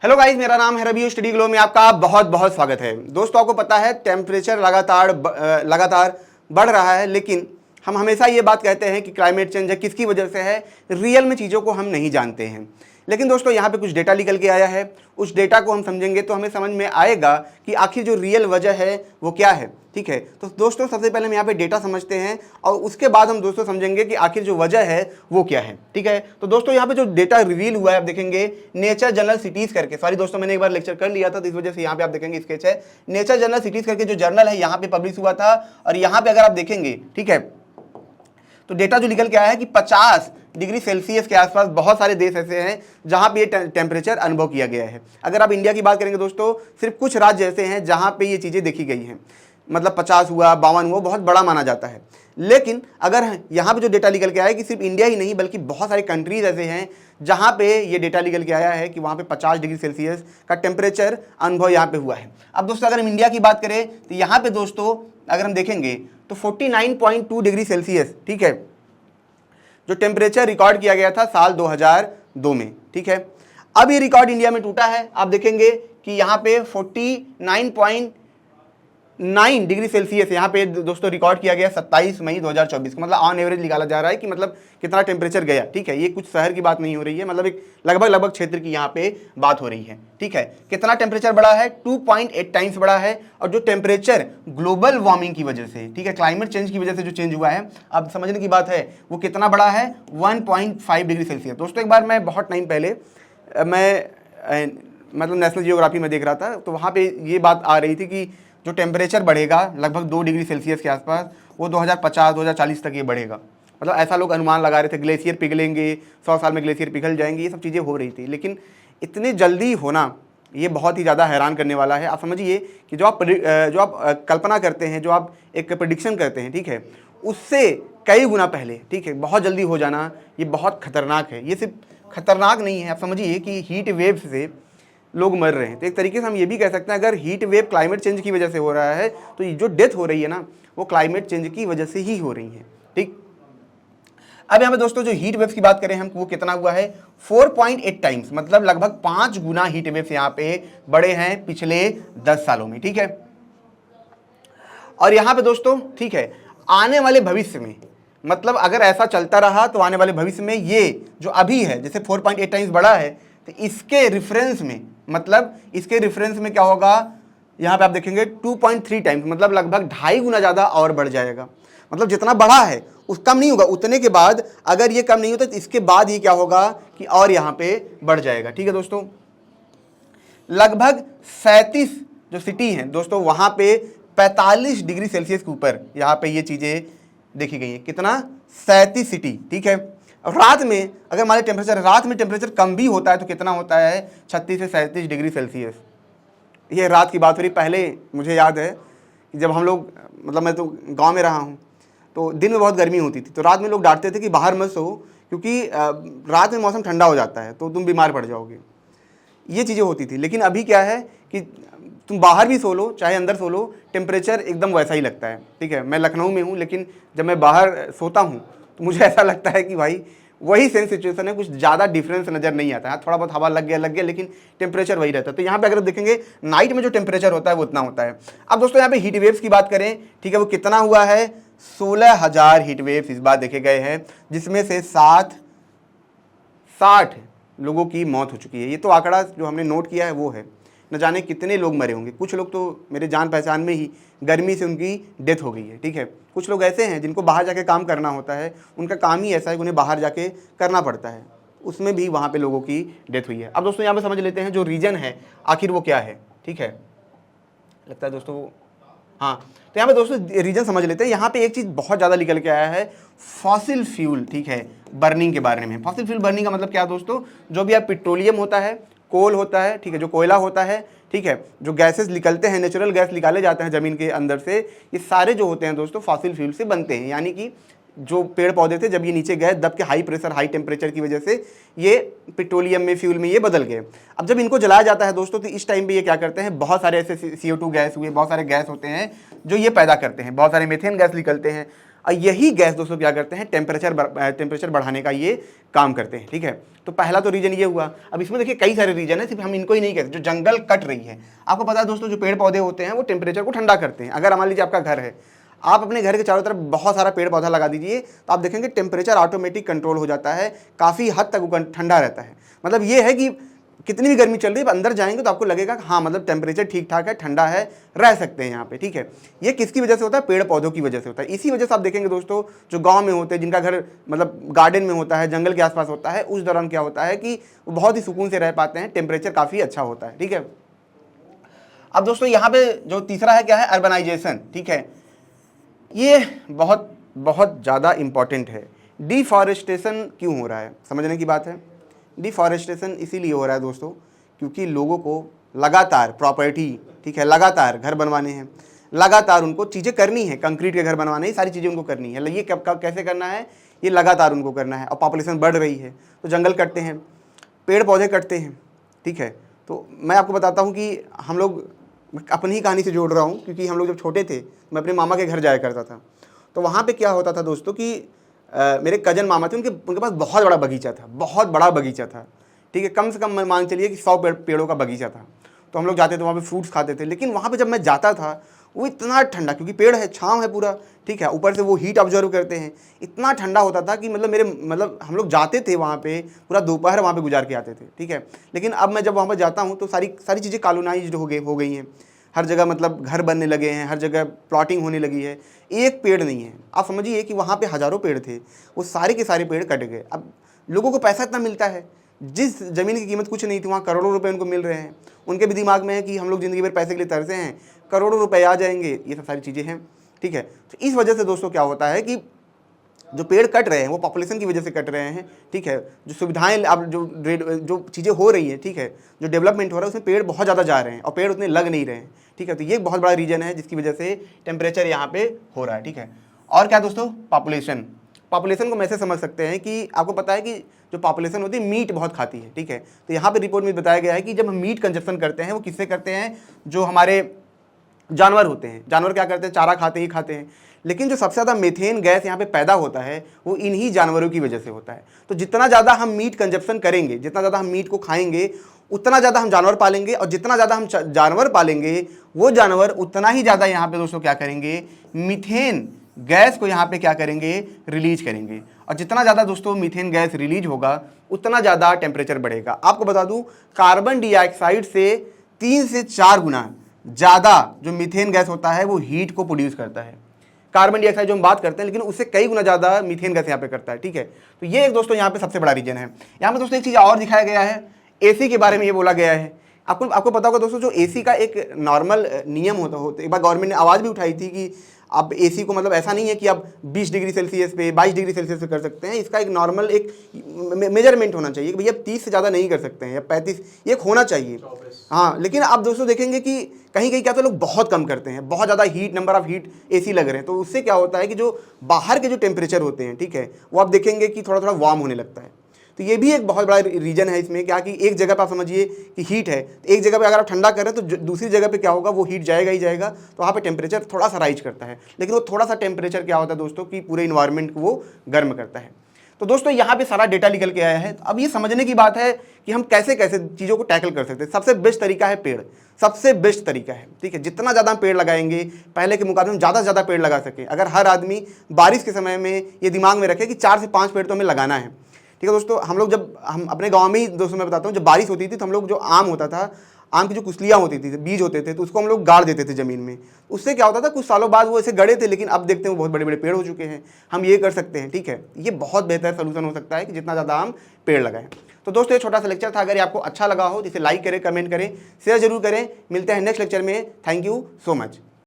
Hello guys, मेरा नाम है रवि। स्टडी ग्लो में आपका बहुत बहुत स्वागत है। दोस्तों, आपको पता है टेम्परेचर लगातार बढ़ रहा है, लेकिन हम हमेशा ये बात कहते हैं कि क्लाइमेट चेंज है, किसकी वजह से है। रियल में चीज़ों को हम नहीं जानते हैं। लेकिन दोस्तों, यहाँ पे कुछ डेटा निकल के आया है। उस डेटा को हम समझेंगे तो हमें समझ में आएगा कि आखिर जो रियल वजह है वो क्या है। ठीक है, तो दोस्तों सबसे पहले हम यहाँ पे डेटा समझते हैं और उसके बाद हम दोस्तों समझेंगे कि आखिर जो वजह है वो क्या है। ठीक है, तो दोस्तों यहाँ पे जो डेटा रिवील हुआ है आप देखेंगे नेचर जनरल सिटीज करके। सॉरी दोस्तों, मैंने एक बार लेक्चर कर लिया था तो इस वजह से यहाँ पे आप देखेंगे स्केच है। नेचर जनरल सिटीज करके जो जर्नल है यहाँ पे पब्लिश हुआ था और यहाँ पे अगर आप देखेंगे, ठीक है, तो डेटा जो निकल के आया है कि 50 डिग्री सेल्सियस के आसपास बहुत सारे देश ऐसे हैं जहां पे ये टेम्परेचर अनुभव किया गया है। अगर आप इंडिया की बात करेंगे दोस्तों, सिर्फ कुछ राज्य ऐसे हैं जहां पे ये चीज़ें देखी गई हैं। मतलब 50 हुआ, 52 हुआ, बहुत बड़ा माना जाता है। लेकिन अगर यहाँ पे जो डेटा निकल के आया है कि सिर्फ इंडिया ही नहीं बल्कि बहुत सारे कंट्रीज ऐसे हैं जहाँ पे ये डेटा निकल के आया है कि वहाँ पे 50 डिग्री सेल्सियस का टेम्परेचर अनुभव यहाँ पे हुआ है। अब दोस्तों अगर हम इंडिया की बात करें तो यहाँ पे दोस्तों अगर हम देखेंगे तो 49.2 डिग्री सेल्सियस, ठीक है, जो टेम्परेचर रिकॉर्ड किया गया था साल 2002 में। ठीक है, अब ये रिकॉर्ड इंडिया में टूटा है। आप देखेंगे कि यहाँ पे 49.9 डिग्री सेल्सियस यहाँ पे दोस्तों रिकॉर्ड किया गया 27 मई 2024 को। मतलब ऑन एवरेज निकाला जा रहा है कि मतलब कितना टेम्परेचर गया। ठीक है, ये कुछ शहर की बात नहीं हो रही है, मतलब एक लगभग क्षेत्र की यहाँ पे बात हो रही है। ठीक है, कितना टेम्परेचर बढ़ा है? 2.8 टाइम्स बढ़ा है। और जो टेम्परेचर ग्लोबल वार्मिंग की वजह से, ठीक है, क्लाइमेट चेंज की वजह से जो चेंज हुआ है, अब समझने की बात है, वो कितना बढ़ा है? 1.5 डिग्री सेल्सियस। दोस्तों एक बार मैं बहुत टाइम पहले मतलब नेशनल जियोग्राफी में देख रहा था, तो वहाँ पे ये बात आ रही थी कि जो टेम्परेचर बढ़ेगा लगभग 2 डिग्री सेल्सियस के आसपास, वो 2050-2040 तक ये बढ़ेगा। मतलब ऐसा लोग अनुमान लगा रहे थे, ग्लेशियर पिघलेंगे, 100 साल में ग्लेशियर पिघल जाएंगे, ये सब चीज़ें हो रही थी। लेकिन इतनी जल्दी होना ये बहुत ही ज़्यादा हैरान करने वाला है। आप समझिए कि जो आप कल्पना करते हैं, जो आप एक प्रेडिक्शन करते हैं, ठीक है, उससे कई गुना पहले, ठीक है, बहुत जल्दी हो जाना ये बहुत खतरनाक है। ये सिर्फ खतरनाक नहीं है, आप समझिए कि हीट वेव से लोग मर रहे हैं। तो एक तरीके से हम ये भी कह सकते हैं अगर हीट वेव क्लाइमेट चेंज की वजह से हो रहा है तो ये जो डेथ हो रही है ना, वो क्लाइमेट चेंज की वजह से ही हो रही है। ठीक, अब यहाँ पे दोस्तों जो हीट वेव्स की बात करें हम, वो कितना हुआ है? 4.8 टाइम्स, मतलब लगभग 5 गुना हीट वेव्स यहाँ पे बड़े हैं पिछले 10 सालों में। ठीक है, और यहाँ पे दोस्तों, ठीक है, आने वाले भविष्य में, मतलब अगर ऐसा चलता रहा तो आने वाले भविष्य में ये जो अभी है, जैसे 4.8 टाइम्स बढ़ा है, तो इसके रिफरेंस में, मतलब इसके रिफरेंस में क्या होगा? यहाँ पे आप देखेंगे 2.3 टाइम्स, मतलब लगभग 2.5 गुना ज़्यादा और बढ़ जाएगा। मतलब जितना बढ़ा है उस कम नहीं होगा, उतने के बाद अगर ये कम नहीं होता तो इसके बाद ये क्या होगा कि और यहाँ पे बढ़ जाएगा। ठीक है दोस्तों, लगभग 37 जो सिटी हैं दोस्तों, वहाँ पे 45 डिग्री सेल्सियस के ऊपर यहाँ पे ये चीज़ें देखी गई हैं। कितना? 37 सिटी। ठीक है, रात में अगर मान लीजिए रात में टेम्परेचर कम भी होता है तो कितना होता है? 36 से 37 डिग्री सेल्सियस। ये रात की बात हो रही। पहले मुझे याद है कि जब हम लोग, मतलब मैं तो गांव में रहा हूँ, तो दिन में बहुत गर्मी होती थी, तो रात में लोग डांटते थे कि बाहर मत सो, क्योंकि रात में मौसम ठंडा हो जाता है तो तुम बीमार पड़ जाओगे। ये चीज़ें होती थी। लेकिन अभी क्या है कि तुम बाहर भी सो लो चाहे अंदर सो लो, टेम्परेचर एकदम वैसा ही लगता है। ठीक है, मैं लखनऊ में हूँ, लेकिन जब मैं बाहर सोता हूँ तो मुझे ऐसा लगता है कि भाई वही सेम सिचुएशन है, कुछ ज़्यादा डिफरेंस नज़र नहीं आता है। थोड़ा बहुत हवा लग गया, लेकिन टेम्परेचर वही रहता है। तो यहाँ पे अगर देखेंगे नाइट में जो टेम्परेचर होता है वो उतना होता है। अब दोस्तों यहाँ पे हीट वेव्स की बात करें, ठीक है, वो कितना हुआ है? 16,000 हीट वेव्स इस बार देखे गए हैं, जिसमें से 60 लोगों की मौत हो चुकी है। ये तो आंकड़ा जो हमने नोट किया है वो है, न जाने कितने लोग मरे होंगे। कुछ लोग तो मेरे जान पहचान में ही गर्मी से उनकी डेथ हो गई है। ठीक है, कुछ लोग ऐसे हैं जिनको बाहर जाके काम करना होता है, उनका काम ही ऐसा है कि उन्हें बाहर जाके करना पड़ता है, उसमें भी वहाँ पे लोगों की डेथ हुई है। अब दोस्तों यहाँ पे समझ लेते हैं जो रीजन है आखिर वो क्या है। ठीक है, लगता है दोस्तों, हाँ, तो यहाँ पे दोस्तों रीजन समझ लेते हैं। यहाँ पे एक चीज़ बहुत ज़्यादा निकल के आया है, फॉसिल फ्यूल, ठीक है, बर्निंग के बारे में। फॉसिल फ्यूल बर्निंग का मतलब क्या दोस्तों? जो भी आप पेट्रोलियम होता है, कोल होता है, ठीक है, जो कोयला होता है, ठीक है, जो गैसेस निकलते हैं, नेचुरल गैस निकाले जाते हैं ज़मीन के अंदर से, ये सारे जो होते हैं दोस्तों फॉसिल फ्यूल से बनते हैं। यानी कि जो पेड़ पौधे थे, जब ये नीचे गए दब के हाई प्रेशर हाई टेम्परेचर की वजह से ये पेट्रोलियम में, फ्यूल में ये बदल गए। अब जब इनको जलाया जाता है दोस्तों, तो इस टाइम पे ये क्या करते हैं? बहुत सारे ऐसे CO2 गैस हुए, बहुत सारे गैस होते हैं जो ये पैदा करते हैं, बहुत सारे मीथेन गैस निकलते हैं। और यही गैस दोस्तों क्या करते हैं, टेम्परेचर बढ़ाने का ये काम करते हैं। ठीक है, तो पहला तो रीजन ये हुआ। अब इसमें देखिए कई सारे रीजन है, सिर्फ हम इनको ही नहीं कहते। जो जंगल कट रही है, आपको पता है दोस्तों, जो पेड़ पौधे होते हैं वो टेम्परेचर को ठंडा करते हैं। अगर मान लीजिए आपका घर है, आप अपने घर के चारों तरफ बहुत सारा पेड़ पौधा लगा दीजिए, तो आप देखेंगे टेम्परेचर ऑटोमेटिक कंट्रोल हो जाता है, काफ़ी हद तक वो ठंडा रहता है। मतलब ये है कि कितनी भी गर्मी चल रही है, अंदर जाएंगे तो आपको लगेगा कि हाँ मतलब टेम्परेचर ठीक ठाक है, ठंडा है, रह सकते हैं यहाँ पे। ठीक है, ये किसकी वजह से होता है, पेड़ पौधों की वजह से होता है। इसी वजह से आप देखेंगे दोस्तों, जो गांव में होते हैं, जिनका घर मतलब गार्डन में होता है, जंगल के आसपास होता है, उस दौरान क्या होता है कि वो बहुत ही सुकून से रह पाते हैं, टेम्परेचर काफ़ी अच्छा होता है। ठीक है, अब दोस्तों यहाँ पे जो तीसरा है क्या है, अर्बनाइजेशन। ठीक है, ये बहुत बहुत ज़्यादा इम्पॉर्टेंट है। डिफॉरेस्टेशन क्यों हो रहा है, समझने की बात है। डिफॉरेस्टेशन इसीलिए हो रहा है दोस्तों, क्योंकि लोगों को लगातार प्रॉपर्टी, ठीक है, लगातार घर बनवाने हैं, लगातार उनको चीज़ें करनी है, कंक्रीट के घर बनवाने, ये सारी चीज़ें उनको करनी है। ये कब कैसे करना है, ये लगातार उनको करना है। और पॉपुलेशन बढ़ रही है तो जंगल कटते हैं, पेड़ पौधे कटते हैं। ठीक है, तो मैं आपको बताता हूँ कि हम लोग, अपनी ही कहानी से जोड़ रहा हूँ, क्योंकि हम लोग जब छोटे थे, मैं अपने मामा के घर जाया करता था, तो वहाँ पे क्या होता था दोस्तों कि मेरे कजन मामा थे, उनके पास बहुत बड़ा बगीचा था, बहुत बड़ा बगीचा था। ठीक है, कम से कम मान चलिए कि 100 पेड़ों का बगीचा था। तो हम लोग जाते थे वहाँ पे फ्रूट्स खाते थे। लेकिन वहाँ पे जब मैं जाता था, वो इतना ठंडा, क्योंकि पेड़ है, छाँव है पूरा, ठीक है, ऊपर से वो हीट ऑब्जर्व करते हैं, इतना ठंडा होता था कि मतलब हम लोग जाते थे वहाँ पे, पूरा दोपहर वहाँ पे गुजार के आते थे। ठीक है, लेकिन अब मैं जब वहाँ पर जाता हूँ तो सारी चीज़ें कॉलोनाइज्ड हो गई हैं। हर जगह मतलब घर बनने लगे हैं, हर जगह प्लॉटिंग होने लगी है, एक पेड़ नहीं है। आप समझिए कि वहाँ पे हज़ारों पेड़ थे, वो सारे के सारे पेड़ कट गए। अब लोगों को पैसा इतना मिलता है, जिस ज़मीन की कीमत कुछ नहीं थी, वहाँ करोड़ों रुपए उनको मिल रहे हैं। उनके भी दिमाग में है कि हम लोग ज़िंदगी भर पैसे के लिए तरसे हैं, करोड़ों रुपए आ जाएंगे, ये सब सारी चीज़ें हैं। ठीक है, तो इस वजह से दोस्तों क्या होता है कि जो पेड़ कट रहे हैं वो पॉपुलेशन की वजह से कट रहे हैं। ठीक है, जो सुविधाएं, अब जो चीज़ें हो रही हैं, ठीक है, जो डेवलपमेंट हो रहा है उसमें पेड़ बहुत ज़्यादा जा रहे हैं और पेड़ उतने लग नहीं रहे हैं। ठीक है, तो ये बहुत बड़ा रीजन है जिसकी वजह से टेम्परेचर यहाँ पे हो रहा है। ठीक है, और क्या दोस्तों, पॉपुलेशन को मैं ऐसे समझ सकते हैं कि आपको पता है कि जो पॉपुलेशन होती है मीट बहुत खाती है। ठीक है, तो यहाँ पे रिपोर्ट में बताया गया है कि जब हम मीट कंजप्शन करते हैं, वो किससे करते हैं, जो हमारे जानवर होते हैं। जानवर क्या करते हैं, चारा खाते हैं। लेकिन जो सबसे ज़्यादा मीथेन गैस यहाँ पे पैदा होता है वो इन्हीं जानवरों की वजह से होता है। तो जितना ज़्यादा हम मीट कंजप्शन करेंगे, जितना ज़्यादा हम मीट को खाएंगे, उतना ज़्यादा हम जानवर पालेंगे, और जितना ज़्यादा हम जानवर पालेंगे, वो जानवर उतना ही ज़्यादा यहाँ पे दोस्तों क्या करेंगे, मीथेन गैस को यहाँ पे क्या करेंगे, रिलीज करेंगे। और जितना ज़्यादा दोस्तों मीथेन गैस रिलीज होगा, उतना ज़्यादा टेम्परेचर बढ़ेगा। आपको बता दूँ, कार्बन डाइऑक्साइड से 3 से 4 गुना ज़्यादा जो मीथेन गैस होता है वो हीट को प्रोड्यूस करता है। कार्बन डाइऑक्साइड जो हम बात करते हैं, लेकिन उससे कई गुना ज़्यादा मीथेन गैस यहाँ पे करता है। ठीक है, तो ये एक दोस्तों यहाँ पे सबसे बड़ा रीजन है। यहाँ पे दोस्तों एक चीज़ और दिखाया गया है, एसी के बारे में ये बोला गया है। आपको पता होगा दोस्तों, जो एसी का एक नॉर्मल नियम होता एक बार गवर्नमेंट ने आवाज़ भी उठाई थी कि आप एसी को, मतलब ऐसा नहीं है कि आप 20 डिग्री सेल्सियस पे, 22 डिग्री सेल्सियस पे कर सकते हैं। इसका एक नॉर्मल एक मेजरमेंट होना चाहिए कि भैया 30 से ज़्यादा नहीं कर सकते हैं, या 35 ये होना चाहिए। हाँ, लेकिन आप दोस्तों देखेंगे कि कहीं कहीं क्या तो लोग बहुत कम करते हैं, बहुत ज़्यादा नंबर ऑफ हीट एसी लग रहे हैं, तो उससे क्या होता है कि जो बाहर के जो टेम्परेचर होते हैं, ठीक है, वो आप देखेंगे कि थोड़ा थोड़ा वार्म होने लगता है। तो ये भी एक बहुत बड़ा रीजन है इसमें, क्या कि एक जगह पर आप समझिए कि हीट है, तो एक जगह पे अगर आप ठंडा कर रहे हैं तो दूसरी जगह पे क्या होगा, वो हीट जाएगा ही जाएगा, तो वहाँ पे टेम्परेचर थोड़ा सा राइज करता है। लेकिन वो थोड़ा सा टेम्परेचर क्या होता है दोस्तों कि पूरे इन्वायरमेंट को वो गर्म करता है। तो दोस्तों यहाँ पे सारा डेटा निकल के आया है। तो अब ये समझने की बात है कि हम कैसे कैसे चीज़ों को टैकल कर सकते हैं। सबसे बेस्ट तरीका है पेड़, सबसे बेस्ट तरीका है। ठीक है, जितना ज़्यादा हम पेड़ लगाएंगे, पहले के मुकाबले हम ज़्यादा से ज़्यादा पेड़ लगा सकें। अगर हर आदमी बारिश के समय में ये दिमाग में रखे कि 4 से 5 पेड़ तो हमें लगाना है। ठीक है दोस्तों, हम अपने गांव में ही दोस्तों मैं बताता हूँ, जब बारिश होती थी तो हम लोग, जो आम होता था, आम की जो कुसलियाँ होती थी, बीज होते थे, तो उसको हम लोग गाड़ देते थे ज़मीन में। उससे क्या होता था, कुछ सालों बाद वो ऐसे गड़े थे, लेकिन अब देखते हैं वो बहुत बड़े बड़े पेड़ हो चुके हैं। हम ये कर सकते हैं। ठीक है, ये बहुत बेहतर सोल्यूशन हो सकता है कि जितना ज़्यादा हम पेड़ लगाएं। तो दोस्तों ये छोटा सा लेक्चर था। अगर आपको अच्छा लगा हो तो इसे लाइक करें, कमेंट करें, शेयर जरूर करें। मिलते हैं नेक्स्ट लेक्चर में। Thank you so much.